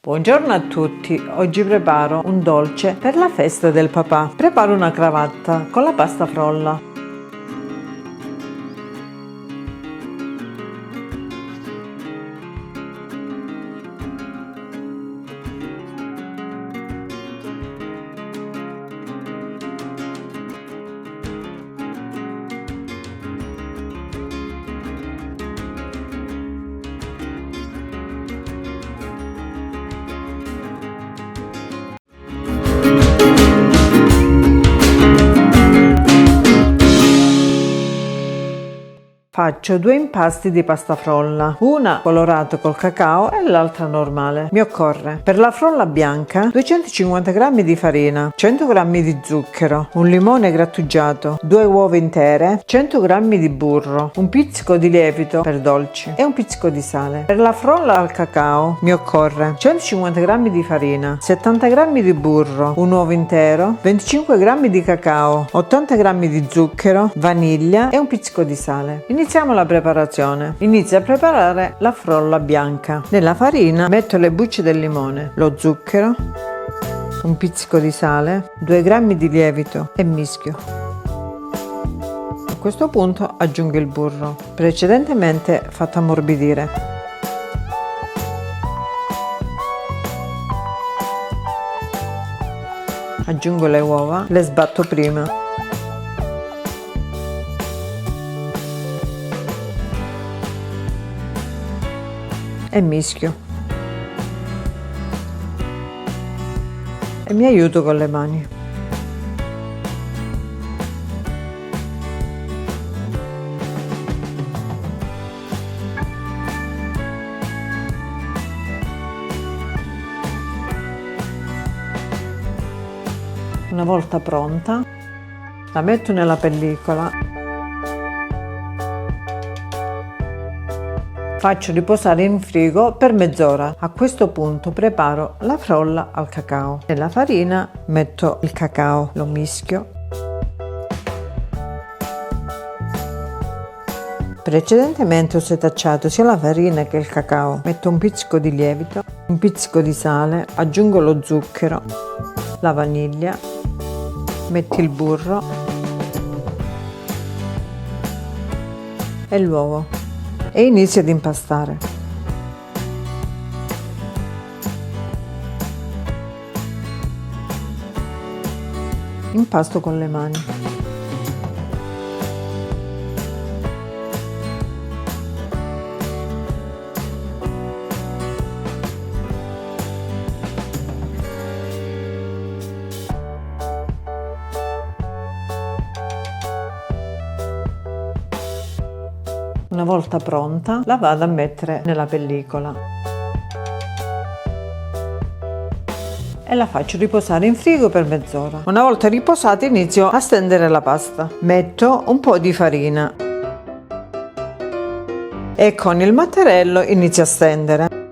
Buongiorno a tutti, oggi preparo un dolce per la festa del papà. Preparo una cravatta con la pasta frolla. Faccio due impasti di pasta frolla, una colorata col cacao e l'altra normale. Mi occorre per la frolla bianca 250 g di farina, 100 g di zucchero, un limone grattugiato, 2 uova intere, 100 g di burro, un pizzico di lievito per dolci e un pizzico di sale. Per la frolla al cacao mi occorre 150 g di farina, 70 g di burro, un uovo intero, 25 g di cacao, 80 g di zucchero, vaniglia e un pizzico di sale. Iniziamo la preparazione. Inizio a preparare la frolla bianca. Nella farina metto le bucce del limone, lo zucchero, un pizzico di sale, 2 g di lievito e mischio. A questo punto aggiungo il burro, precedentemente fatto ammorbidire. Aggiungo le uova, le sbatto prima. E mischio e mi aiuto con le mani. Una volta pronta la metto nella pellicola. Faccio riposare in frigo per mezz'ora. A questo punto preparo la frolla al cacao. Nella farina metto il cacao, lo mischio. Precedentemente ho setacciato sia la farina che il cacao. Metto un pizzico di lievito, un pizzico di sale, aggiungo lo zucchero, la vaniglia, metto il burro e l'uovo. E inizio ad impastare. Impasto con le mani. Una volta pronta la vado a mettere nella pellicola e la faccio riposare in frigo per mezz'ora. Una volta riposata inizio a stendere la pasta. Metto un po' di farina e con il mattarello inizio a stendere.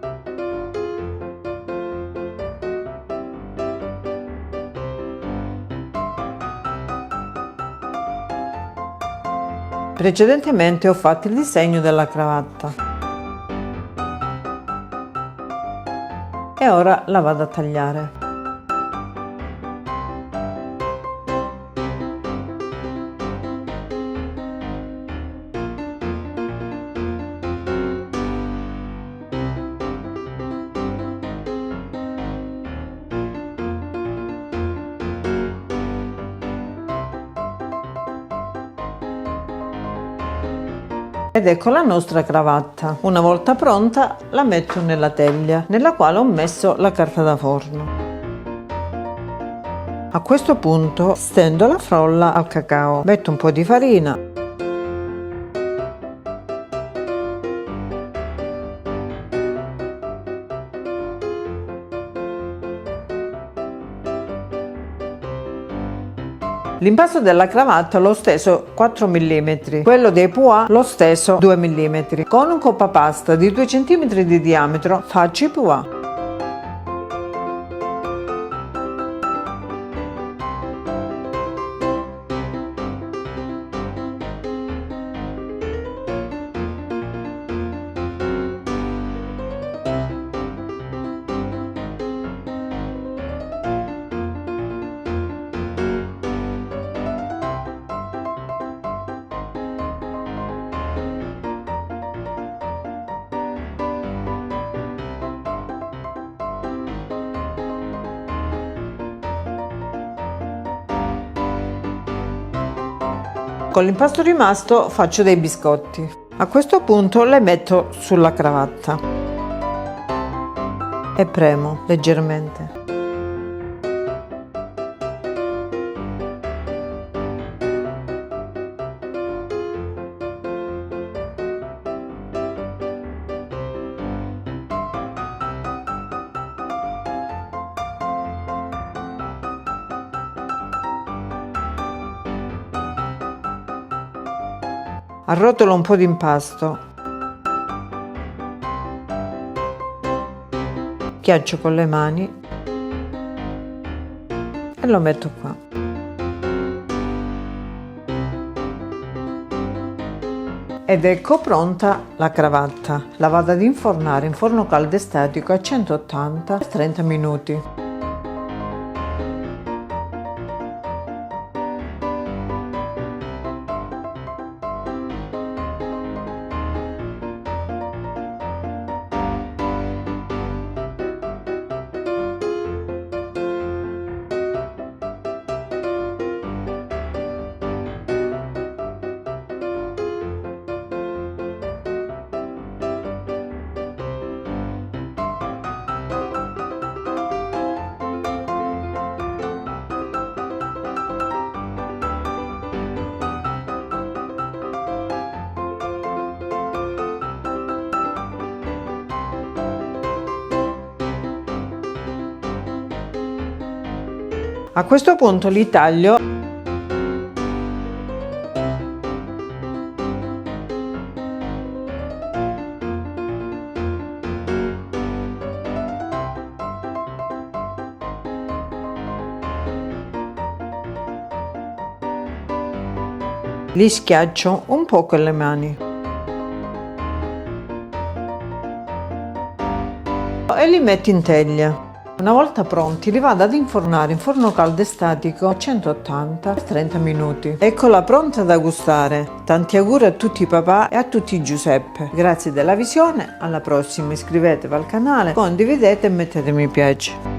Precedentemente ho fatto il disegno della cravatta e ora la vado a tagliare. Ed ecco la nostra cravatta. Una volta pronta la metto nella teglia nella quale ho messo la carta da forno. A questo punto stendo la frolla al cacao, metto un po' di farina, l'impasto della cravatta l'ho steso 4 mm, quello dei pois l'ho steso 2 mm. Con un coppapasta di 2 cm di diametro faccio i pois. Con l'impasto rimasto faccio dei biscotti. A questo punto le metto sulla cravatta e premo leggermente. Arrotolo un po' di impasto, ghiaccio con le mani e lo metto qua. Ed ecco pronta la cravatta. La vado ad infornare in forno caldo e statico a 180 per 30 minuti. A questo punto li taglio li schiaccio un po' con le mani e li metto in teglia. Una volta pronti li vado ad infornare in forno caldo e statico a 180 per 30 minuti. Eccola pronta da gustare. Tanti auguri a tutti i papà e a tutti i Giuseppe. Grazie della visione, alla prossima, iscrivetevi al canale, condividete e mettete mi piace.